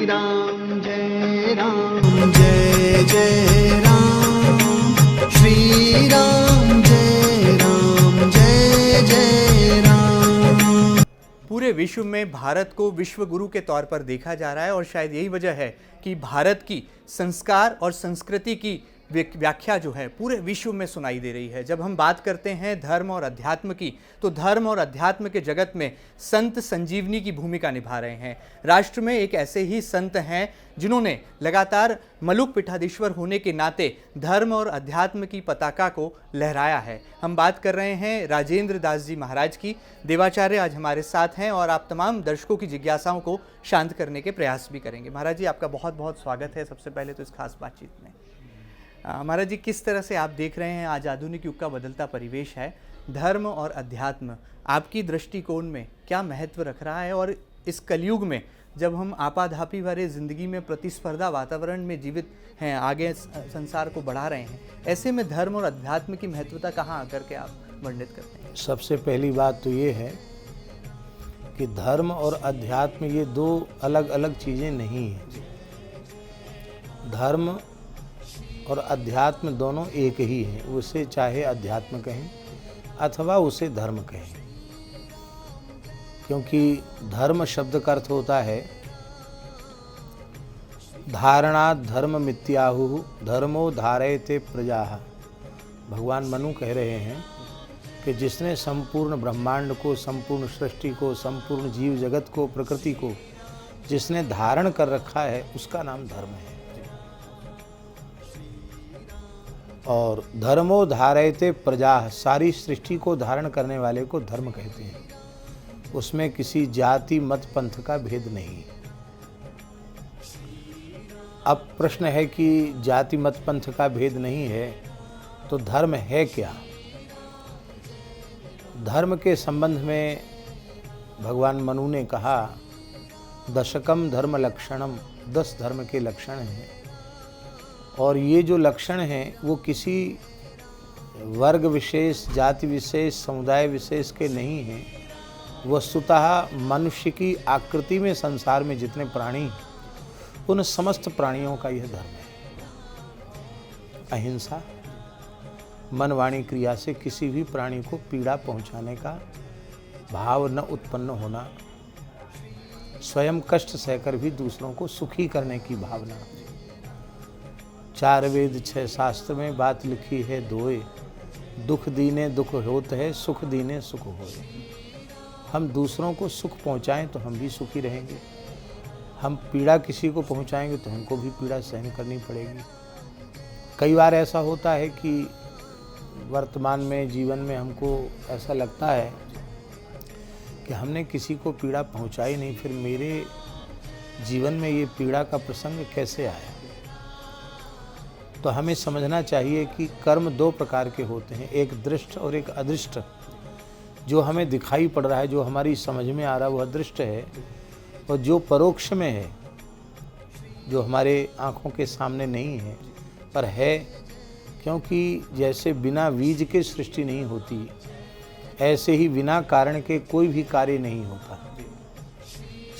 राम जय राम जय जय राम श्री राम जय जय राम। पूरे विश्व में भारत को विश्व गुरु के तौर पर देखा जा रहा है और शायद यही वजह है कि भारत की संस्कार और संस्कृति की व्याख्या जो है पूरे विश्व में सुनाई दे रही है। जब हम बात करते हैं धर्म और अध्यात्म की, तो धर्म और अध्यात्म के जगत में संत संजीवनी की भूमिका निभा रहे हैं। राष्ट्र में एक ऐसे ही संत हैं जिन्होंने लगातार मलुक पीठाधीश्वर होने के नाते धर्म और अध्यात्म की पताका को लहराया है। हम बात कर रहे हैं राजेंद्र दास जी महाराज की। देवाचार्य आज हमारे साथ हैं और आप तमाम दर्शकों की जिज्ञासाओं को शांत करने के प्रयास भी करेंगे। महाराज जी, आपका बहुत बहुत स्वागत है सबसे पहले तो इस खास बातचीत में। महाराज जी, किस तरह से आप देख रहे हैं आज आधुनिक युग का बदलता परिवेश है, धर्म और अध्यात्म आपकी दृष्टिकोण में क्या महत्व रख रहा है? और इस कलयुग में जब हम आपाधापी भरे ज़िंदगी में प्रतिस्पर्धा वातावरण में जीवित हैं, आगे संसार को बढ़ा रहे हैं, ऐसे में धर्म और अध्यात्म की महत्वता कहाँ आकर के आप वर्णित करते हैं? सबसे पहली बात तो ये है कि धर्म और अध्यात्म ये दो अलग अलग चीज़ें नहीं हैं। धर्म और अध्यात्म दोनों एक ही हैं। उसे चाहे अध्यात्म कहें अथवा उसे धर्म कहें, क्योंकि धर्म शब्द का अर्थ होता है धारणात् धर्म मित्याहु धर्मो धारयते प्रजाः। भगवान मनु कह रहे हैं कि जिसने संपूर्ण ब्रह्मांड को, संपूर्ण सृष्टि को, संपूर्ण जीव जगत को, प्रकृति को जिसने धारण कर रखा है उसका नाम धर्म है। और धर्मो धारयते प्रजा, सारी सृष्टि को धारण करने वाले को धर्म कहते हैं। उसमें किसी जाति मत पंथ का भेद नहीं। अब प्रश्न है कि जाति मत पंथ का भेद नहीं है तो धर्म है क्या? धर्म के संबंध में भगवान मनु ने कहा दशकम धर्म लक्षणम, 10 धर्म के लक्षण हैं। और ये जो लक्षण हैं वो किसी वर्ग विशेष, जाति विशेष, समुदाय विशेष के नहीं हैं। वस्तुतः मनुष्य की आकृति में संसार में जितने प्राणी हैं उन समस्त प्राणियों का यह धर्म है। अहिंसा, मन वाणी क्रिया से किसी भी प्राणी को पीड़ा पहुंचाने का भाव न उत्पन्न होना, स्वयं कष्ट सहकर भी दूसरों को सुखी करने की भावना। 4 वेद 6 शास्त्र में बात लिखी है दोए, दुख दीने दुख होत है, सुख दीने सुख होए। हम दूसरों को सुख पहुंचाएं तो हम भी सुखी रहेंगे, हम पीड़ा किसी को पहुंचाएंगे तो हमको भी पीड़ा सहन करनी पड़ेगी। कई बार ऐसा होता है कि वर्तमान में जीवन में हमको ऐसा लगता है कि हमने किसी को पीड़ा पहुंचाई नहीं, फिर मेरे जीवन में ये पीड़ा का प्रसंग कैसे आया? तो हमें समझना चाहिए कि कर्म 2 प्रकार के होते हैं, एक दृष्ट और एक अदृष्ट। जो हमें दिखाई पड़ रहा है, जो हमारी समझ में आ रहा है, वह दृष्ट है। और जो परोक्ष में है, जो हमारे आँखों के सामने नहीं है पर है, क्योंकि जैसे बिना बीज के सृष्टि नहीं होती, ऐसे ही बिना कारण के कोई भी कार्य नहीं होता।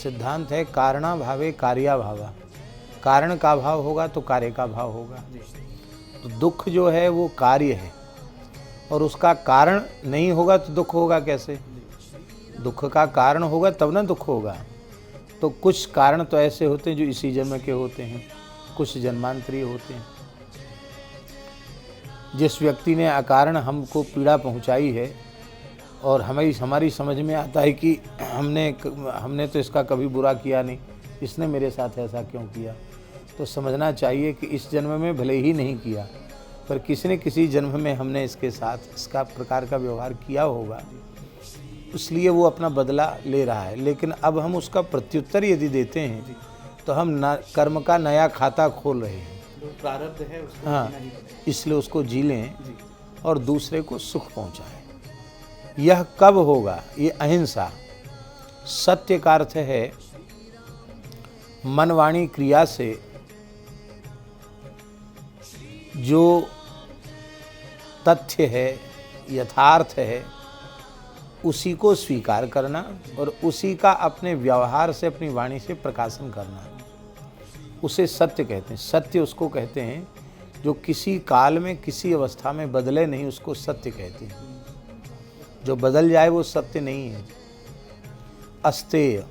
सिद्धांत है कारणाभावे कार्याभावा। कारण का भाव होगा तो कार्य का भाव होगा। तो दुख जो है वो कार्य है और उसका कारण नहीं होगा तो दुख होगा कैसे? दुख का कारण होगा तब ना दुख होगा। तो कुछ कारण तो ऐसे होते हैं जो इसी जन्म के होते हैं, कुछ जन्मांतरीय होते हैं। जिस व्यक्ति ने अकारण हमको पीड़ा पहुंचाई है और हमारी समझ में आता है कि हमने तो इसका कभी बुरा किया नहीं, इसने मेरे साथ ऐसा क्यों किया? तो समझना चाहिए कि इस जन्म में भले ही नहीं किया पर किसी न किसी जन्म में हमने इसके साथ इसका प्रकार का व्यवहार किया होगा, इसलिए वो अपना बदला ले रहा है। लेकिन अब हम उसका प्रत्युत्तर यदि देते हैं तो हम कर्म का नया खाता खोल रहे हैं। प्रारब्ध है उसको, हाँ, इसलिए उसको जी लें और दूसरे को सुख पहुँचाएं। यह कब होगा? ये अहिंसा। सत्य का अर्थ है मन वाणी क्रिया से जो तथ्य है, यथार्थ है, उसी को स्वीकार करना और उसी का अपने व्यवहार से, अपनी वाणी से प्रकाशन करना। उसे सत्य कहते हैं। सत्य उसको कहते हैं जो किसी काल में किसी अवस्था में बदले नहीं, उसको सत्य कहते हैं। जो बदल जाए वो सत्य नहीं है। अस्तेय,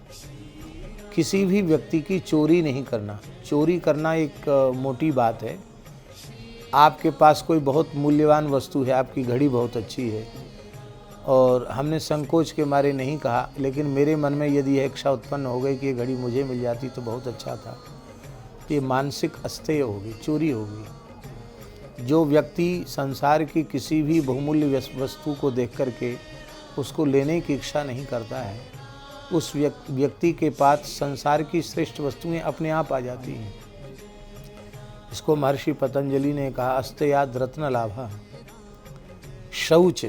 किसी भी व्यक्ति की चोरी नहीं करना। चोरी करना एक मोटी बात है। आपके पास कोई बहुत मूल्यवान वस्तु है, आपकी घड़ी बहुत अच्छी है और हमने संकोच के मारे नहीं कहा, लेकिन मेरे मन में यदि यह इच्छा उत्पन्न हो गई कि ये घड़ी मुझे मिल जाती तो बहुत अच्छा था, तो ये मानसिक अस्तेय होगी, चोरी होगी। जो व्यक्ति संसार की किसी भी बहुमूल्य वस्तु को देख करके उसको लेने की इच्छा नहीं करता है, उस व्यक्ति के पास संसार की श्रेष्ठ वस्तुएं अपने आप आ जाती हैं। इसको महर्षि पतंजलि ने कहा अस्तेयाद रत्न लाभा। शौच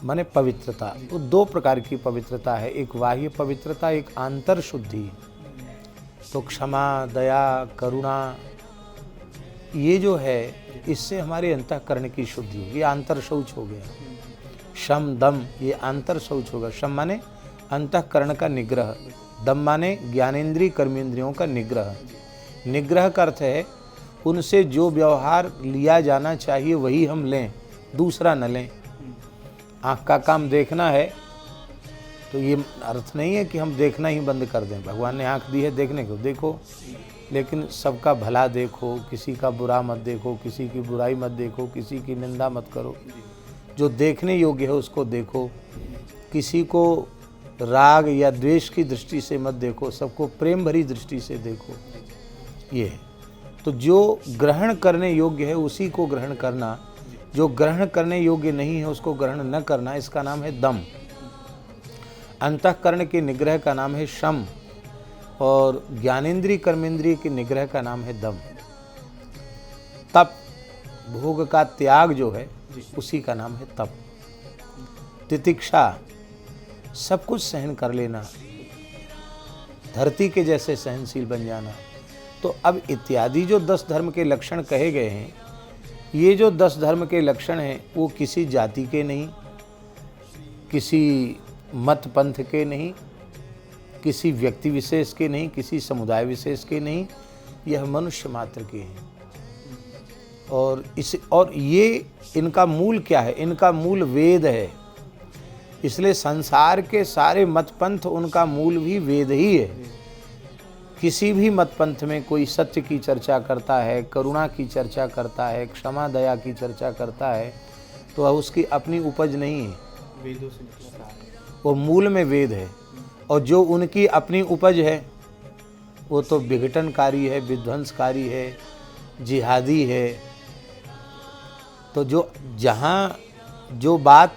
माने पवित्रता। तो दो प्रकार की पवित्रता है, एक बाह्य पवित्रता, एक आंतर शुद्धि। तो क्षमा, दया, करुणा, ये जो है इससे हमारे अंतःकरण की शुद्धि होगी। ये आंतर शौच हो गया। शम, दम, ये आंतर शौच होगा। शम माने अंतःकरण का निग्रह, दम माने ज्ञानेंद्रिय कर्मेंद्रियों का निग्रह। निग्रह का अर्थ है उनसे जो व्यवहार लिया जाना चाहिए वही हम लें, दूसरा न लें। आँख का काम देखना है तो ये अर्थ नहीं है कि हम देखना ही बंद कर दें। भगवान ने आँख दी है देखने को, देखो, लेकिन सबका भला देखो, किसी का बुरा मत देखो, किसी की बुराई मत देखो, किसी की निंदा मत करो। जो देखने योग्य है उसको देखो। किसी को राग या द्वेष की दृष्टि से मत देखो, सबको प्रेम भरी दृष्टि से देखो। ये है। तो जो ग्रहण करने योग्य है उसी को ग्रहण करना, जो ग्रहण करने योग्य नहीं है उसको ग्रहण न करना, इसका नाम है दम। अंतःकरण के निग्रह का नाम है शम और ज्ञानेंद्रिय कर्मेंद्रिय के निग्रह का नाम है दम। तप, भोग का त्याग जो है उसी का नाम है तप। तितिक्षा, सब कुछ सहन कर लेना, धरती के जैसे सहनशील बन जाना। तो अब इत्यादि जो 10 धर्म के लक्षण कहे गए हैं, ये जो 10 धर्म के लक्षण हैं वो किसी जाति के नहीं, किसी मत पंथ के नहीं, किसी व्यक्ति विशेष के नहीं, किसी समुदाय विशेष के नहीं, यह मनुष्य मात्र के हैं। और ये इनका मूल क्या है? इनका मूल वेद है। इसलिए संसार के सारे मत पंथ उनका मूल भी वेद ही है। किसी भी मत पंथ में कोई सत्य की चर्चा करता है, करुणा की चर्चा करता है, क्षमा दया की चर्चा करता है, तो उसकी अपनी उपज नहीं है, वेदों से निकलता है, वो मूल में वेद है। और जो उनकी अपनी उपज है वो तो विघटनकारी है, विध्वंसकारी है, जिहादी है। तो जहाँ जो बात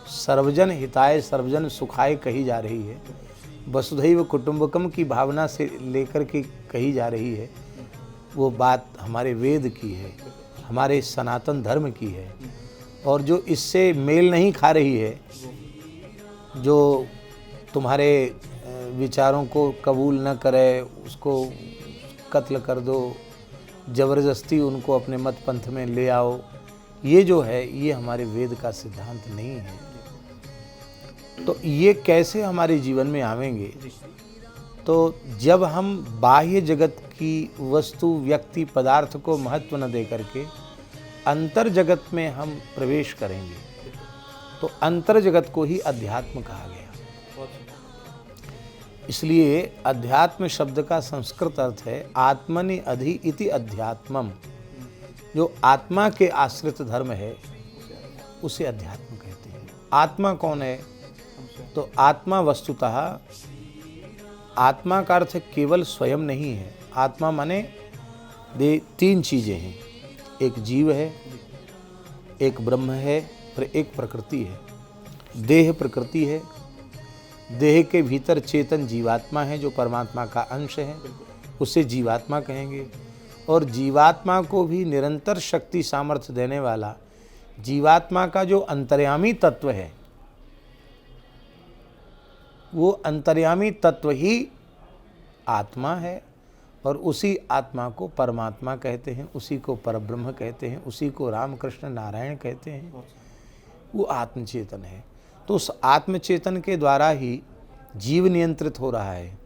सर्वजन हिताय सर्वजन सुखाय कही जा रही है, वसुधैव कुटुंबकम की भावना से लेकर के कही जा रही है, वो बात हमारे वेद की है, हमारे सनातन धर्म की है। और जो इससे मेल नहीं खा रही है, जो तुम्हारे विचारों को कबूल न करे उसको कत्ल कर दो, ज़बरदस्ती उनको अपने मत पंथ में ले आओ, ये जो है ये हमारे वेद का सिद्धांत नहीं है। तो ये कैसे हमारे जीवन में आवेंगे? तो जब हम बाह्य जगत की वस्तु, व्यक्ति, पदार्थ को महत्व न दे करके अंतर जगत में हम प्रवेश करेंगे, तो अंतर जगत को ही अध्यात्म कहा गया। इसलिए अध्यात्म शब्द का संस्कृत अर्थ है आत्मनि अधि इति अध्यात्मम। जो आत्मा के आश्रित धर्म है उसे अध्यात्म कहते हैं। आत्मा कौन है? तो आत्मा वस्तुतः, आत्मा का अर्थ केवल स्वयं नहीं है। आत्मा माने 3 चीज़ें हैं, एक जीव है, एक ब्रह्म है और एक प्रकृति है। देह प्रकृति है, देह के भीतर चेतन जीवात्मा है जो परमात्मा का अंश है, उसे जीवात्मा कहेंगे। और जीवात्मा को भी निरंतर शक्ति सामर्थ्य देने वाला जीवात्मा का जो अंतर्यामी तत्व है, वो अंतर्यामी तत्व ही आत्मा है। और उसी आत्मा को परमात्मा कहते हैं, उसी को परब्रह्म कहते हैं, उसी को रामकृष्ण नारायण कहते हैं। वो आत्मचेतन है। तो उस आत्मचेतन के द्वारा ही जीव नियंत्रित हो रहा है।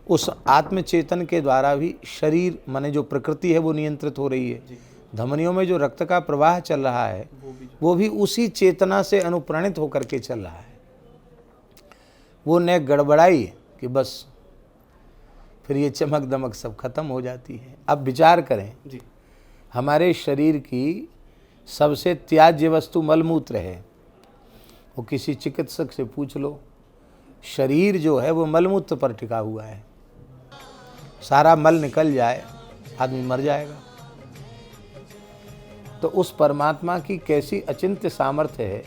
उस आत्मचेतन के द्वारा भी शरीर माने जो प्रकृति है वो नियंत्रित हो रही है। धमनियों में जो रक्त का प्रवाह चल रहा है वो भी उसी चेतना से अनुप्राणित होकर के चल रहा है। वो न गड़बड़ाई कि बस फिर ये चमक दमक सब खत्म हो जाती है। अब विचार करें, हमारे शरीर की सबसे त्याज्य वस्तु मलमूत्र है। वो किसी चिकित्सक से पूछ लो, शरीर जो है वो मलमूत्र पर टिका हुआ है। सारा मल निकल जाए आदमी मर जाएगा। तो उस परमात्मा की कैसी अचिंत्य सामर्थ्य है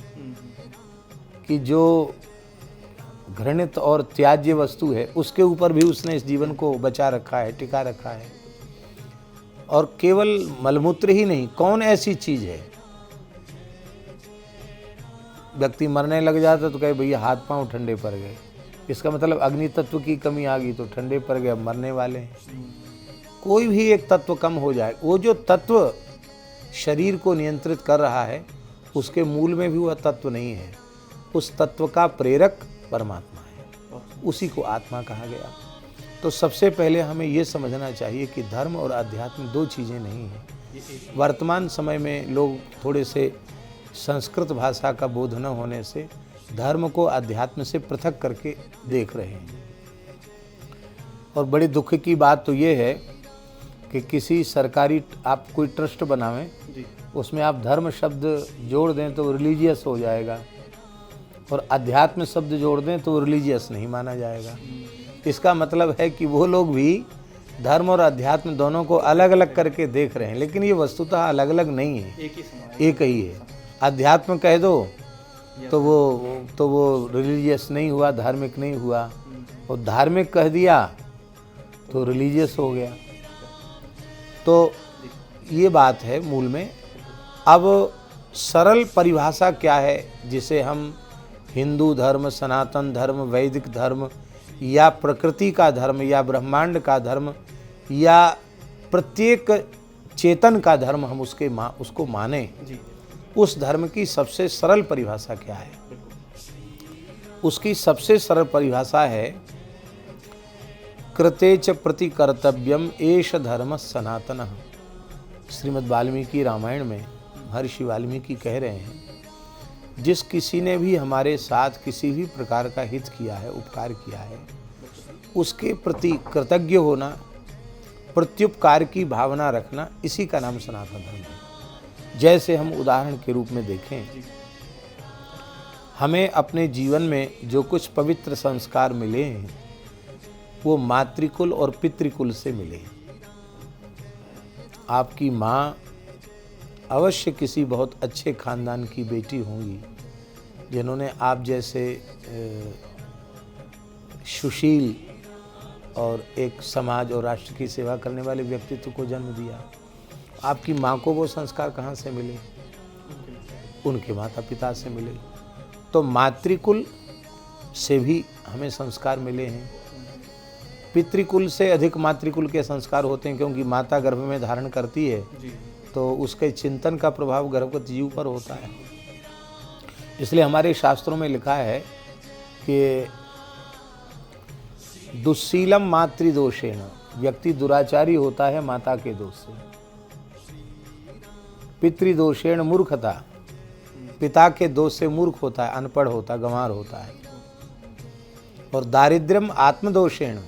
कि जो घृणित और त्याज्य वस्तु है उसके ऊपर भी उसने इस जीवन को बचा रखा है, टिका रखा है। और केवल मलमूत्र ही नहीं, कौन ऐसी चीज है, व्यक्ति मरने लग जाता तो कहे भैया हाथ पांव ठंडे पड़ गए, इसका मतलब अग्नि तत्व की कमी आ गई तो ठंडे पड़ गए, अब मरने वाले हैं। कोई भी एक तत्व कम हो जाए, वो जो तत्व शरीर को नियंत्रित कर रहा है उसके मूल में भी वह तत्व नहीं है। उस तत्व का प्रेरक परमात्मा है, उसी को आत्मा कहा गया। तो सबसे पहले हमें ये समझना चाहिए कि धर्म और अध्यात्म दो चीज़ें नहीं हैं। वर्तमान समय में लोग थोड़े से संस्कृत भाषा का बोध न होने से धर्म को अध्यात्म से पृथक करके देख रहे हैं। और बड़ी दुख की बात तो ये है कि किसी सरकारी आप कोई ट्रस्ट बनावें, उसमें आप धर्म शब्द जोड़ दें तो रिलीजियस हो जाएगा, और अध्यात्म शब्द जोड़ दें तो रिलीजियस नहीं माना जाएगा। इसका मतलब है कि वो लोग भी धर्म और अध्यात्म दोनों को अलग अलग करके देख रहे हैं, लेकिन ये वस्तुतः अलग अलग नहीं है, एक ही है। अध्यात्म कह दो तो वो रिलीजियस नहीं हुआ, धार्मिक नहीं हुआ, और धार्मिक कह दिया तो रिलीजियस हो गया। तो ये बात है मूल में। अब सरल परिभाषा क्या है जिसे हम हिंदू धर्म, सनातन धर्म, वैदिक धर्म या प्रकृति का धर्म या ब्रह्मांड का धर्म या प्रत्येक चेतन का धर्म हम उसको माने, उस धर्म की सबसे सरल परिभाषा क्या है? उसकी सबसे सरल परिभाषा है कृते च प्रति कर्तव्यम एष धर्म सनातनः। श्रीमद् वाल्मीकि रामायण में महर्षि वाल्मीकि कह रहे हैं, जिस किसी ने भी हमारे साथ किसी भी प्रकार का हित किया है, उपकार किया है, उसके प्रति कृतज्ञ होना, प्रत्युपकार की भावना रखना, इसी का नाम सनातन धर्म है। जैसे हम उदाहरण के रूप में देखें, हमें अपने जीवन में जो कुछ पवित्र संस्कार मिले हैं वो मातृकुल और पितृकुल से मिले। आपकी माँ अवश्य किसी बहुत अच्छे खानदान की बेटी होंगी जिन्होंने आप जैसे सुशील और एक समाज और राष्ट्र की सेवा करने वाले व्यक्तित्व को जन्म दिया। आपकी माँ को वो संस्कार कहाँ से मिले? उनके माता पिता से मिले। तो मातृकुल से भी हमें संस्कार मिले हैं। पितृकुल से अधिक मातृकुल के संस्कार होते हैं, क्योंकि माता गर्भ में धारण करती है तो उसके चिंतन का प्रभाव गर्भवती जीव पर होता है। इसलिए हमारे शास्त्रों में लिखा है कि दुस्सीलम मातृदोषेण, व्यक्ति दुराचारी होता है माता के दोष से। पितृदोषेण मूर्खता, पिता के दोष से मूर्ख होता है, अनपढ़ होता है, गंवार होता है। और दारिद्र्यम आत्मदोषेण,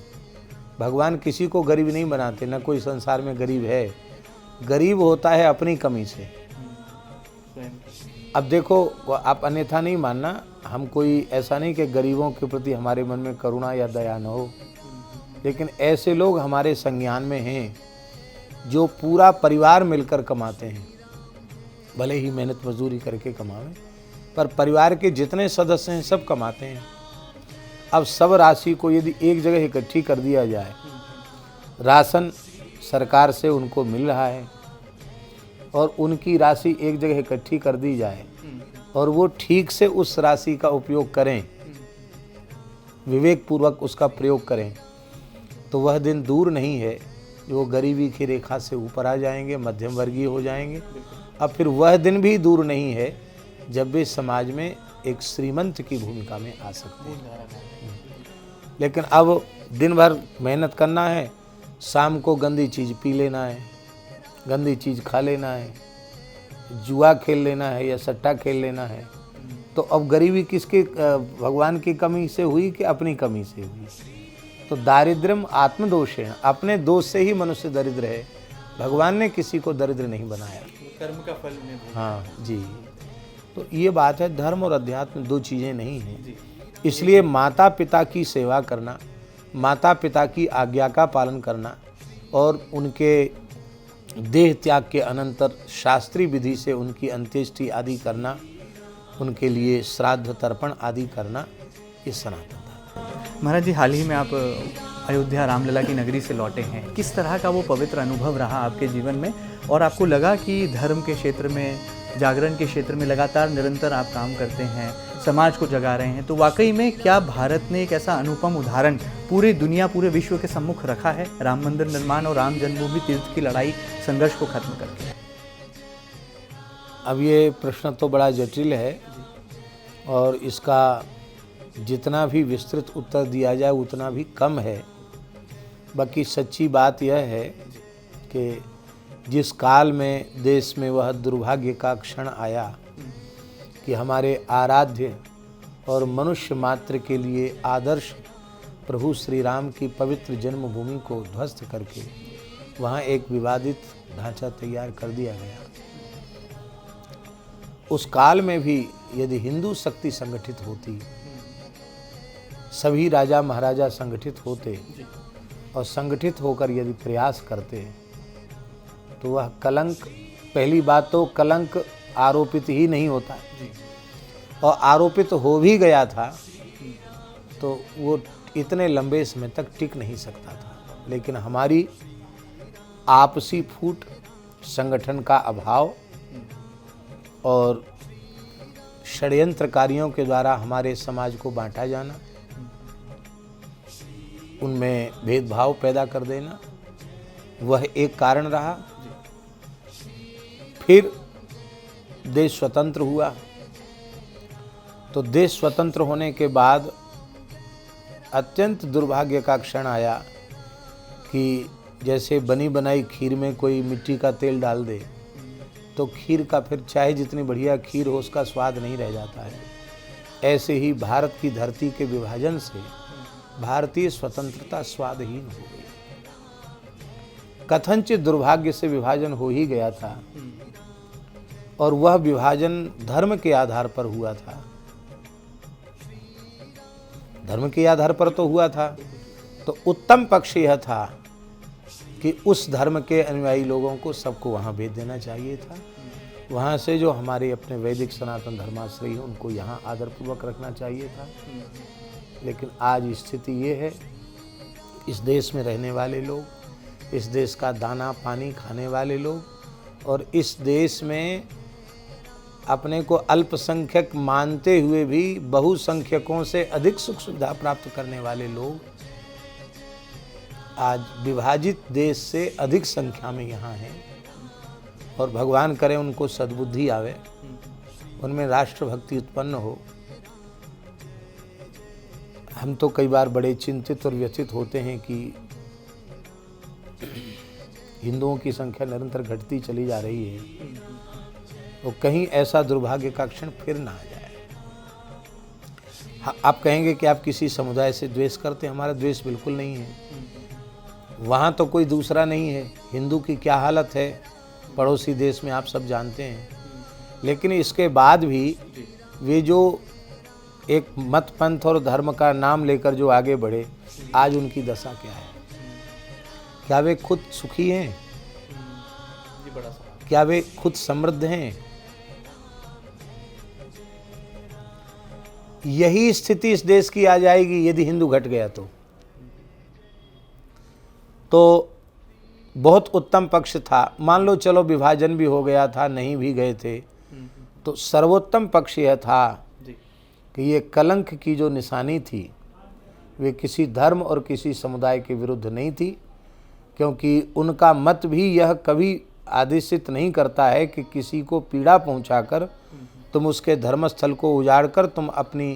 भगवान किसी को गरीब नहीं बनाते, न कोई संसार में गरीब है। गरीब होता है अपनी कमी से। अब देखो, आप अन्यथा नहीं मानना, हम कोई ऐसा नहीं कि गरीबों के प्रति हमारे मन में करुणा या दया न हो, लेकिन ऐसे लोग हमारे संज्ञान में हैं जो पूरा परिवार मिलकर कमाते हैं, भले ही मेहनत मजदूरी करके कमावें, पर परिवार के जितने सदस्य हैं सब कमाते हैं। अब सब राशि को यदि एक जगह इकट्ठी कर दिया जाए, राशन सरकार से उनको मिल रहा है, और उनकी राशि एक जगह इकट्ठी कर दी जाए और वो ठीक से उस राशि का उपयोग करें, विवेक पूर्वक उसका प्रयोग करें, तो वह दिन दूर नहीं है जो गरीबी की रेखा से ऊपर आ जाएंगे, मध्यम वर्गीय हो जाएंगे। अब फिर वह दिन भी दूर नहीं है जब वे समाज में एक श्रीमंत की भूमिका में आ सकते हैं। लेकिन अब दिन भर मेहनत करना है, शाम को गंदी चीज़ पी लेना है, गंदी चीज़ खा लेना है, जुआ खेल लेना है या सट्टा खेल लेना है। तो अब गरीबी किसके, भगवान की कमी से हुई कि अपनी कमी से हुई? तो दारिद्र्यम आत्मदोषेण, अपने दोष से ही मनुष्य दरिद्र है। भगवान ने किसी को दरिद्र नहीं बनाया। कर्म का फल उन्हें भोगना। हाँ जी, तो ये बात है, धर्म और अध्यात्म दो चीज़ें नहीं हैं। इसलिए माता पिता की सेवा करना, माता पिता की आज्ञा का पालन करना और उनके देह त्याग के अनंतर शास्त्रीय विधि से उनकी अंत्येष्टि आदि करना, उनके लिए श्राद्ध तर्पण आदि करना, ये सनातन धर्म। महाराज जी, हाल ही में आप अयोध्या रामलला की नगरी से लौटे हैं। किस तरह का वो पवित्र अनुभव रहा आपके जीवन में, और आपको लगा कि धर्म के क्षेत्र में, जागरण के क्षेत्र में लगातार निरंतर आप काम करते हैं, समाज को जगा रहे हैं, तो वाकई में क्या भारत ने एक ऐसा अनुपम उदाहरण पूरी दुनिया, पूरे विश्व के सम्मुख रखा है, राम मंदिर निर्माण और राम जन्मभूमि तीर्थ की लड़ाई, संघर्ष को खत्म करके? अब ये प्रश्न तो बड़ा जटिल है और इसका जितना भी विस्तृत उत्तर दिया जाए उतना भी कम है। बाकी सच्ची बात यह है कि जिस काल में देश में वह दुर्भाग्य का क्षण आया कि हमारे आराध्य और मनुष्य मात्र के लिए आदर्श प्रभु श्री राम की पवित्र जन्मभूमि को ध्वस्त करके वहाँ एक विवादित ढांचा तैयार कर दिया गया, उस काल में भी यदि हिंदू शक्ति संगठित होती, सभी राजा महाराजा संगठित होते और संगठित होकर यदि प्रयास करते, तो वह कलंक, पहली बात तो कलंक आरोपित ही नहीं होता, और आरोपित हो भी गया था तो वो इतने लंबे समय तक टिक नहीं सकता था। लेकिन हमारी आपसी फूट, संगठन का अभाव और षड्यंत्रकारियों के द्वारा हमारे समाज को बांटा जाना, उनमें भेदभाव पैदा कर देना, वह एक कारण रहा। फिर देश स्वतंत्र हुआ, तो देश स्वतंत्र होने के बाद अत्यंत दुर्भाग्य का क्षण आया कि जैसे बनी बनाई खीर में कोई मिट्टी का तेल डाल दे तो खीर का फिर चाहे जितनी बढ़िया खीर हो उसका स्वाद नहीं रह जाता है। ऐसे ही भारत की धरती के विभाजन से भारतीय स्वतंत्रता स्वादहीन हो गई। कथनचित दुर्भाग्य से विभाजन हो ही गया था और वह विभाजन धर्म के आधार पर हुआ था। धर्म के आधार पर तो हुआ था, तो उत्तम पक्ष यह था कि उस धर्म के अनुयायी लोगों को सबको वहाँ भेज देना चाहिए था। वहाँ से जो हमारे अपने वैदिक सनातन धर्माश्रयी हैं उनको यहाँ आदरपूर्वक रखना चाहिए था। लेकिन आज स्थिति ये है, इस देश में रहने वाले लोग, इस देश का दाना पानी खाने वाले लोग और इस देश में अपने को अल्पसंख्यक मानते हुए भी बहुसंख्यकों से अधिक सुख सुविधा प्राप्त करने वाले लोग आज विभाजित देश से अधिक संख्या में यहाँ हैं और भगवान करे उनको सद्बुद्धि आवे, उनमें राष्ट्रभक्ति उत्पन्न हो। हम तो कई बार बड़े चिंतित और व्यथित होते हैं कि हिंदुओं की संख्या निरंतर घटती चली जा रही है, तो कहीं ऐसा दुर्भाग्य का क्षण फिर ना आ जाए। हाँ, आप कहेंगे कि आप किसी समुदाय से द्वेष करते हैं, हमारा द्वेष बिल्कुल नहीं है। वहाँ तो कोई दूसरा नहीं है। हिंदू की क्या हालत है पड़ोसी देश में आप सब जानते हैं। लेकिन इसके बाद भी वे जो एक मत पंथ और धर्म का नाम लेकर जो आगे बढ़े, आज उनकी दशा क्या है? क्या वे खुद सुखी हैं? क्या वे खुद समृद्ध हैं? यही स्थिति इस देश की आ जाएगी यदि हिंदू घट गया तो बहुत उत्तम पक्ष था। मान लो चलो विभाजन भी हो गया था, नहीं भी गए थे, तो सर्वोत्तम पक्ष यह था कि ये कलंक की जो निशानी थी वे किसी धर्म और किसी समुदाय के विरुद्ध नहीं थी, क्योंकि उनका मत भी यह कभी आदेशित नहीं करता है कि किसी को पीड़ा पहुंचाकर तुम उसके धर्मस्थल को उजाड़ कर तुम अपनी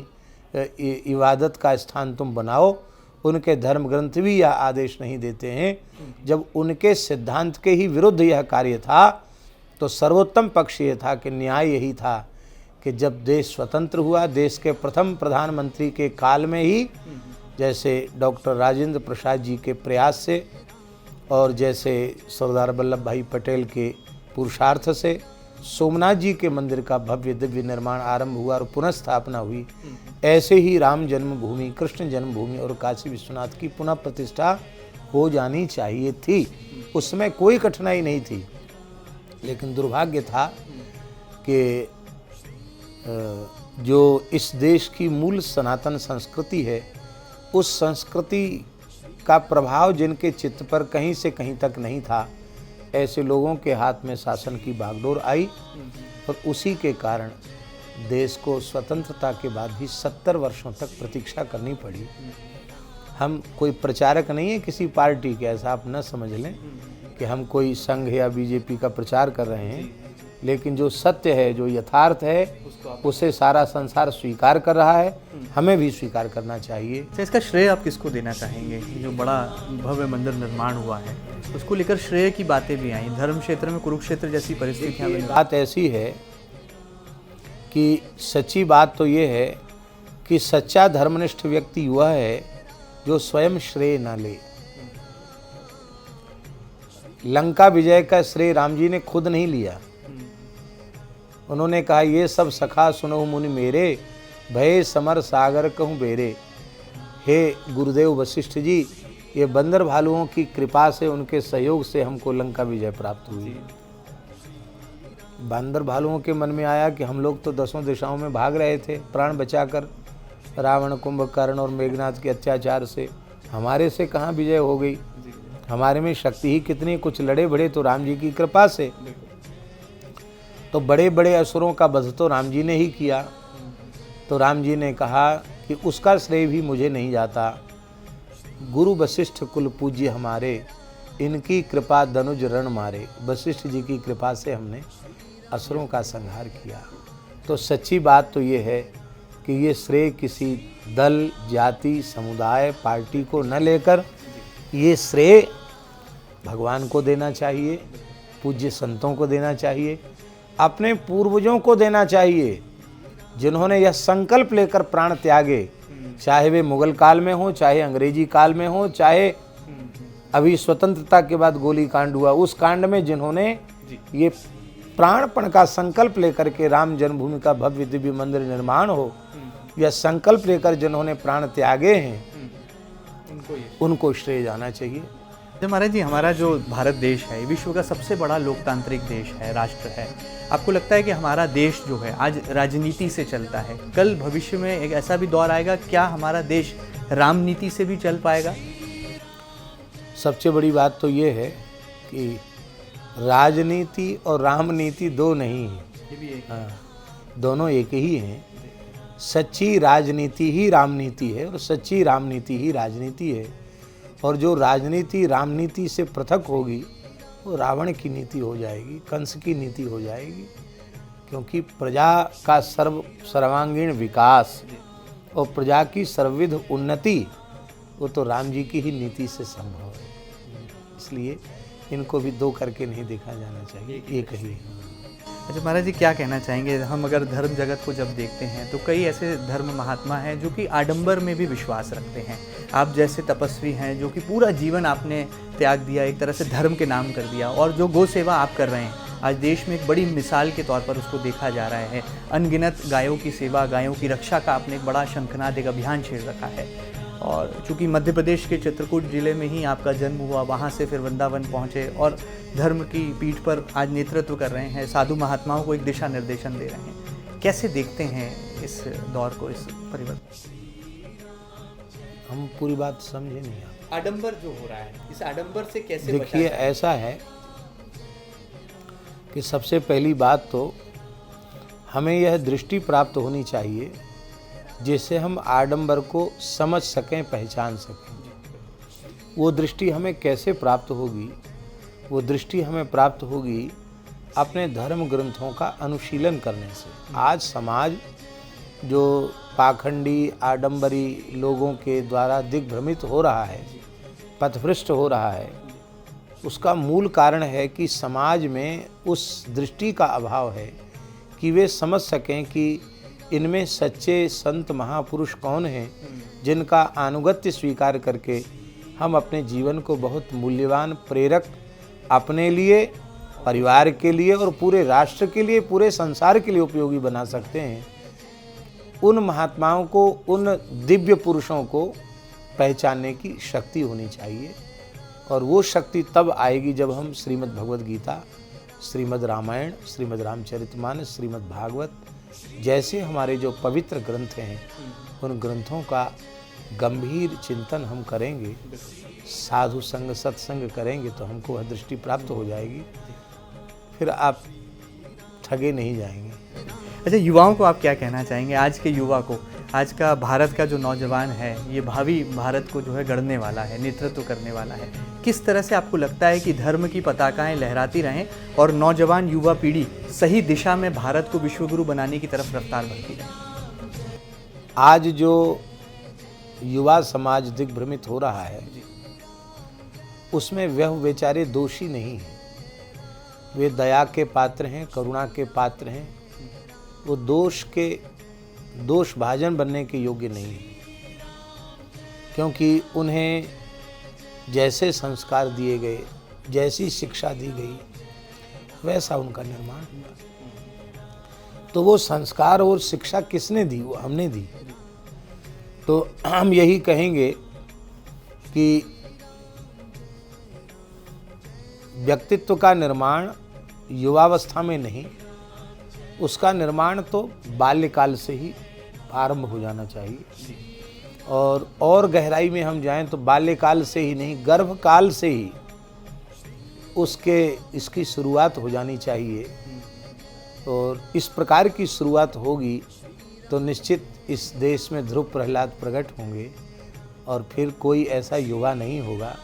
इबादत का स्थान तुम बनाओ उनके धर्म ग्रंथ भी यह आदेश नहीं देते हैं। जब उनके सिद्धांत के ही विरुद्ध यह कार्य था तो सर्वोत्तम पक्ष ये था कि न्याय यही था कि जब देश स्वतंत्र हुआ, देश के प्रथम प्रधानमंत्री के काल में ही, जैसे डॉक्टर राजेंद्र प्रसाद जी के प्रयास से और जैसे सरदार वल्लभ भाई पटेल के पुरुषार्थ से सोमनाथ जी के मंदिर का भव्य दिव्य निर्माण आरंभ हुआ और पुनः स्थापना हुई, ऐसे ही राम जन्मभूमि, कृष्ण जन्मभूमि और काशी विश्वनाथ की पुनः प्रतिष्ठा हो जानी चाहिए थी। उसमें कोई कठिनाई नहीं थी, लेकिन दुर्भाग्य था कि जो इस देश की मूल सनातन संस्कृति है, उस संस्कृति का प्रभाव जिनके चित्त पर कहीं से कहीं तक नहीं था, ऐसे लोगों के हाथ में शासन की बागडोर आई और उसी के कारण देश को स्वतंत्रता के बाद भी 70 वर्षों तक प्रतीक्षा करनी पड़ी। हम कोई प्रचारक नहीं है किसी पार्टी के, ऐसा आप न समझ लें कि हम कोई संघ या बीजेपी का प्रचार कर रहे हैं, लेकिन जो सत्य है, जो यथार्थ है, उसे सारा संसार स्वीकार कर रहा है, हमें भी स्वीकार करना चाहिए। तो इसका श्रेय आप किसको देना चाहेंगे? जो बड़ा भव्य मंदिर निर्माण हुआ है, उसको लेकर श्रेय की बातें भी आई, धर्म क्षेत्र में कुरुक्षेत्र जैसी परिस्थितियां बनी। बात ऐसी है कि सच्ची बात तो ये है कि सच्चा धर्मनिष्ठ व्यक्ति वह है जो स्वयं श्रेय न ले। लंका विजय का श्रेय राम जी ने खुद नहीं लिया। उन्होंने कहा, ये सब सखा सुनो मुनि मेरे, भय समर सागर कहूँ बेरे। हे गुरुदेव वशिष्ठ जी, ये बंदर भालुओं की कृपा से, उनके सहयोग से हमको लंका विजय प्राप्त हुई। बंदर भालुओं के मन में आया कि हम लोग तो 10 दिशाओं में भाग रहे थे प्राण बचाकर रावण, कुंभकर्ण और मेघनाथ के अत्याचार से, हमारे से कहाँ विजय हो गई? हमारे में शक्ति ही कितनी, कुछ लड़े बड़े तो राम जी की कृपा से। तो बड़े बड़े असुरों का वध तो राम जी ने ही किया। तो राम जी ने कहा कि उसका श्रेय भी मुझे नहीं जाता। गुरु वशिष्ठ कुल पूज्य हमारे, इनकी कृपा धनुज रण मारे। वशिष्ठ जी की कृपा से हमने असुरों का संहार किया। तो सच्ची बात तो ये है कि ये श्रेय किसी दल, जाति, समुदाय, पार्टी को न लेकर ये श्रेय भगवान को देना चाहिए, पूज्य संतों को देना चाहिए, अपने पूर्वजों को देना चाहिए, जिन्होंने यह संकल्प लेकर प्राण त्यागे, चाहे वे मुगल काल में हो, चाहे अंग्रेजी काल में हो, चाहे अभी स्वतंत्रता के बाद गोली कांड हुआ, उस कांड में जिन्होंने ये प्राणपण का संकल्प लेकर के राम जन्मभूमि का भव्य दिव्य मंदिर निर्माण हो, यह संकल्प लेकर जिन्होंने प्राण त्यागे हैं, उनको श्रेय जाना चाहिए। महाराज जी, हमारा जो भारत देश है, विश्व का सबसे बड़ा लोकतांत्रिक देश है, राष्ट्र है। आपको लगता है कि हमारा देश जो है आज राजनीति से चलता है, कल भविष्य में एक ऐसा भी दौर आएगा, क्या हमारा देश रामनीति से भी चल पाएगा? सबसे बड़ी बात तो ये है कि राजनीति और रामनीति दो नहीं है। हाँ, दोनों एक ही हैं। सच्ची राजनीति ही रामनीति है और सच्ची रामनीति ही राजनीति है। और जो राजनीति रामनीति से पृथक होगी वो रावण की नीति हो जाएगी, कंस की नीति हो जाएगी। क्योंकि प्रजा का सर्वांगीण विकास और प्रजा की सर्वविध उन्नति वो तो राम जी की ही नीति से संभव है। इसलिए इनको भी दो करके नहीं देखा जाना चाहिए, एक ही। अच्छा महाराज जी, क्या कहना चाहेंगे? हम अगर धर्म जगत को जब देखते हैं तो कई ऐसे धर्म महात्मा हैं जो कि आडंबर में भी विश्वास रखते हैं। आप जैसे तपस्वी हैं जो कि पूरा जीवन आपने त्याग दिया, एक तरह से धर्म के नाम कर दिया, और जो गौ सेवा आप कर रहे हैं आज देश में एक बड़ी मिसाल के तौर पर उसको देखा जा रहा है। अनगिनत गायों की सेवा, गायों की रक्षा का आपने एक बड़ा शंखनाद, एक अभियान छेड़ रखा है। और चूँकि मध्य प्रदेश के चित्रकूट ज़िले में ही आपका जन्म हुआ, वहाँ से फिर वृंदावन पहुँचे और धर्म की पीठ पर आज नेतृत्व कर रहे हैं, साधु महात्माओं को एक दिशा निर्देशन दे रहे हैं। कैसे देखते हैं इस दौर को, इस परिवर्तन? हम पूरी बात समझे नहीं। आप आडंबर जो हो रहा है, इस आडंबर से कैसे देखिए, ऐसा है कि सबसे पहली बात तो हमें यह दृष्टि प्राप्त होनी चाहिए जिससे हम आडंबर को समझ सकें, पहचान सकें। वो दृष्टि हमें कैसे प्राप्त होगी? वो दृष्टि हमें प्राप्त होगी अपने धर्म ग्रंथों का अनुशीलन करने से। आज समाज जो पाखंडी आडंबरी लोगों के द्वारा दिग्भ्रमित हो रहा है, पथभ्रष्ट हो रहा है, उसका मूल कारण है कि समाज में उस दृष्टि का अभाव है कि वे समझ सकें कि इनमें सच्चे संत महापुरुष कौन हैं, जिनका अनुगत्य स्वीकार करके हम अपने जीवन को बहुत मूल्यवान, प्रेरक, अपने लिए, परिवार के लिए और पूरे राष्ट्र के लिए, पूरे संसार के लिए उपयोगी बना सकते हैं। उन महात्माओं को, उन दिव्य पुरुषों को पहचानने की शक्ति होनी चाहिए। और वो शक्ति तब आएगी जब हम श्रीमद् भगवद गीता, श्रीमद् रामायण, श्रीमद् रामचरितमानस, श्रीमद् भागवत जैसे हमारे जो पवित्र ग्रंथ हैं, उन ग्रंथों का गंभीर चिंतन हम करेंगे, साधु संग, सत्संग करेंगे तो हमको वह दृष्टि प्राप्त हो जाएगी। फिर आप ठगे नहीं जाएंगे। अच्छा, युवाओं को आप क्या कहना चाहेंगे? आज के युवा को, आज का भारत का जो नौजवान है, ये भावी भारत को जो है गढ़ने वाला है, नेतृत्व करने वाला है, किस तरह से आपको लगता है कि धर्म की पताकाएं लहराती रहें और नौजवान युवा पीढ़ी सही दिशा में भारत को विश्वगुरु बनाने की तरफ रफ्तार बढ़ती रहे? आज जो युवा समाज दिग्भ्रमित हो रहा है, उसमें वह बेचारे दोषी नहीं हैं। वे दया के पात्र हैं, करुणा के पात्र हैं। वो दोष भाजन बनने के योग्य नहीं है, क्योंकि उन्हें जैसे संस्कार दिए गए, जैसी शिक्षा दी गई, वैसा उनका निर्माण हुआ। तो वो संस्कार और शिक्षा किसने दी? वो हमने दी। तो हम यही कहेंगे कि व्यक्तित्व का निर्माण युवावस्था में नहीं, उसका निर्माण तो बाल्यकाल से ही आरंभ हो जाना चाहिए। और गहराई में हम जाएं तो बाल्यकाल से ही नहीं, गर्भकाल से ही इसकी शुरुआत हो जानी चाहिए। और इस प्रकार की शुरुआत होगी तो निश्चित इस देश में ध्रुव प्रहलाद प्रकट होंगे और फिर कोई ऐसा युवा नहीं होगा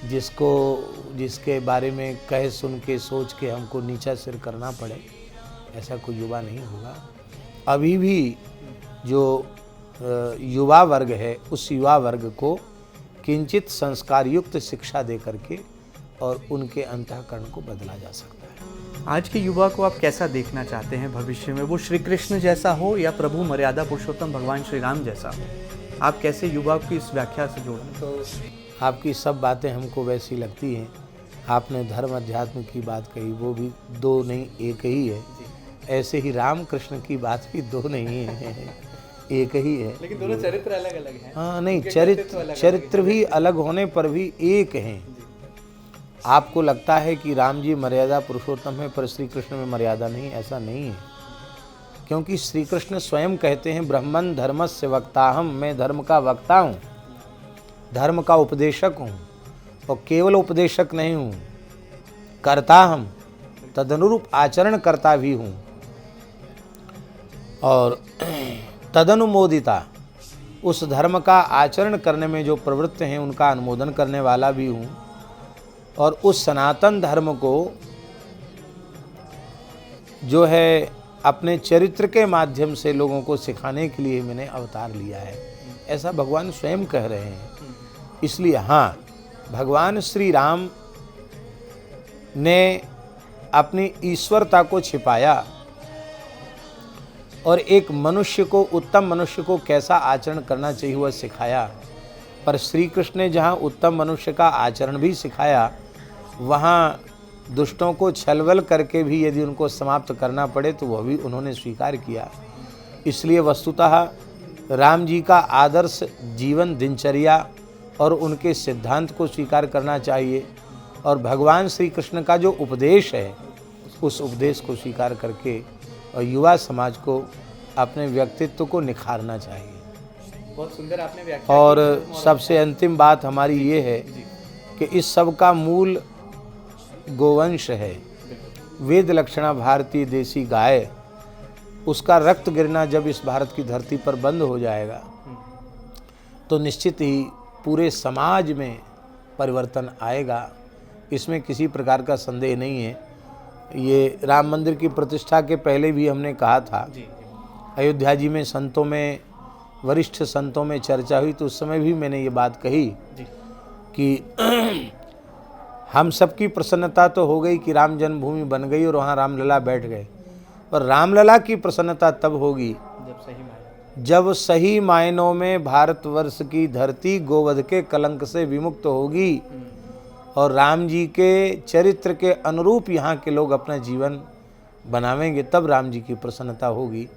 जिसके बारे में कह सुन के सोच के हमको नीचा सिर करना पड़े। ऐसा कोई युवा नहीं होगा। अभी भी जो युवा वर्ग है, उस युवा वर्ग को किंचित संस्कार युक्त शिक्षा दे करके और उनके अंतःकरण को बदला जा सकता है। आज के युवा को आप कैसा देखना चाहते हैं भविष्य में? वो श्री कृष्ण जैसा हो या प्रभु मर्यादा पुरुषोत्तम भगवान श्री राम जैसा हो? आप कैसे युवा की इस व्याख्या से जोड़ें? तो आपकी सब बातें हमको वैसी लगती हैं। आपने धर्म अध्यात्म की बात कही, वो भी दो नहीं एक ही है। ऐसे ही राम कृष्ण की बात भी दो नहीं है, एक ही है। लेकिन दोनों चरित्र अलग अलग हैं। हाँ, नहीं, चरित्र भी अलग होने पर भी एक हैं। आपको लगता है कि राम जी मर्यादा पुरुषोत्तम है, पर श्री कृष्ण में मर्यादा नहीं, ऐसा नहीं है। क्योंकि श्री कृष्ण स्वयं कहते हैं, ब्रह्मन् धर्मस्य वक्ताहम, मैं धर्म का वक्ता हूँ, धर्म का उपदेशक हूँ। और केवल उपदेशक नहीं हूँ, कर्ता हम, तदनुरूप आचरण करता भी हूँ। और तदनुमोदिता, उस धर्म का आचरण करने में जो प्रवृत्त हैं उनका अनुमोदन करने वाला भी हूँ। और उस सनातन धर्म को जो है अपने चरित्र के माध्यम से लोगों को सिखाने के लिए मैंने अवतार लिया है, ऐसा भगवान स्वयं कह रहे हैं। इसलिए हाँ, भगवान श्री राम ने अपनी ईश्वरता को छिपाया और एक मनुष्य को, उत्तम मनुष्य को कैसा आचरण करना चाहिए वह सिखाया। पर श्री कृष्ण ने जहाँ उत्तम मनुष्य का आचरण भी सिखाया, वहाँ दुष्टों को छलबल करके भी यदि उनको समाप्त करना पड़े तो वह भी उन्होंने स्वीकार किया। इसलिए वस्तुतः राम जी का आदर्श जीवन दिनचर्या और उनके सिद्धांत को स्वीकार करना चाहिए। और भगवान श्री कृष्ण का जो उपदेश है, उस उपदेश को स्वीकार करके और युवा समाज को अपने व्यक्तित्व को निखारना चाहिए। बहुत सुंदर आपने व्याख्या और की। सबसे अंतिम बात हमारी ये है कि इस सब का मूल गोवंश है। वेद लक्षणा भारतीय देसी गाय, उसका रक्त गिरना जब इस भारत की धरती पर बंद हो जाएगा तो निश्चित ही पूरे समाज में परिवर्तन आएगा। इसमें किसी प्रकार का संदेह नहीं है। ये राम मंदिर की प्रतिष्ठा के पहले भी हमने कहा था अयोध्या जी में संतों में, वरिष्ठ संतों में चर्चा हुई तो उस समय भी मैंने ये बात कही जी। कि हम सबकी प्रसन्नता तो हो गई कि राम जन्मभूमि बन गई और वहाँ रामलला बैठ गए, पर रामलला की प्रसन्नता तब होगी जब सही मायनों में भारतवर्ष की धरती गोवध के कलंक से विमुक्त होगी और राम जी के चरित्र के अनुरूप यहाँ के लोग अपना जीवन बनावेंगे, तब राम जी की प्रसन्नता होगी।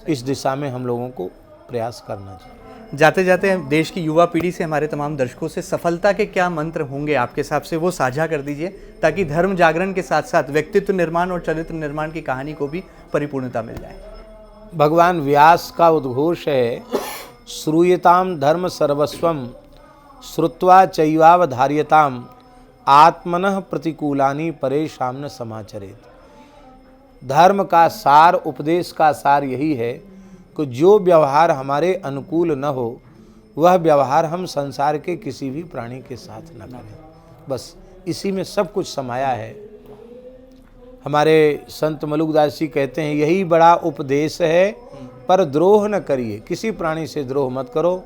इस दिशा में हम लोगों को प्रयास करना चाहिए। जाते जाते देश की युवा पीढ़ी से, हमारे तमाम दर्शकों से सफलता के क्या मंत्र होंगे आपके हिसाब से, वो साझा कर दीजिए, ताकि धर्म जागरण के साथ साथ व्यक्तित्व निर्माण और चरित्र निर्माण की कहानी को भी परिपूर्णता मिल जाए। भगवान व्यास का उद्घोष है, श्रूयताम धर्म सर्वस्वम श्रुत्वा चैवावधार्यताम आत्मनः प्रतिकूलानि परेशान न समाचरेत। धर्म का सार, उपदेश का सार यही है कि जो व्यवहार हमारे अनुकूल न हो वह व्यवहार हम संसार के किसी भी प्राणी के साथ न करें। बस इसी में सब कुछ समाया है। हमारे संत मलुकदास जी कहते हैं यही बड़ा उपदेश है, पर द्रोह न करिए, किसी प्राणी से द्रोह मत करो,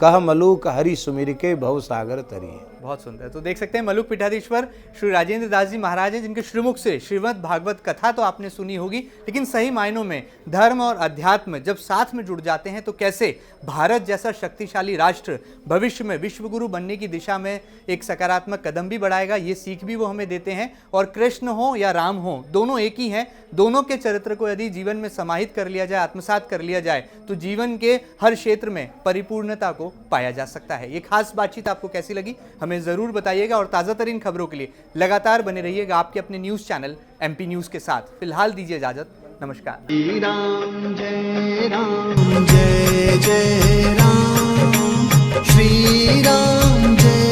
कह मलुक हरि सुमिर के भव सागर तरिए। बहुत सुंदर। तो देख सकते हैं मलुक पीठाधीश्वर श्री राजेंद्र दास जी महाराज हैं, जिनके श्रीमुख से श्रीमद् भागवत कथा तो आपने सुनी होगी, लेकिन सही मायनों में धर्म और अध्यात्म जब साथ में जुड़ जाते हैं तो कैसे भारत जैसा शक्तिशाली राष्ट्र भविष्य में विश्वगुरु बनने की दिशा में एक सकारात्मक कदम भी बढ़ाएगा, ये सीख भी वो हमें देते हैं। और कृष्ण हो या राम हो, दोनों एक ही हैं। दोनों के चरित्र को यदि जीवन में समाहित कर लिया जाए, आत्मसात कर लिया जाए, तो जीवन के हर क्षेत्र में परिपूर्णता को पाया जा सकता है। ये खास बातचीत आपको कैसी लगी हमें जरूर बताइएगा, और ताज़ा तरीन खबरों के लिए लगातार बने रहिएगा आपके अपने न्यूज़ चैनल MP न्यूज़ के साथ। फिलहाल दीजिए इजाजत, नमस्कार। श्री राम जय जय राम, श्री राम जय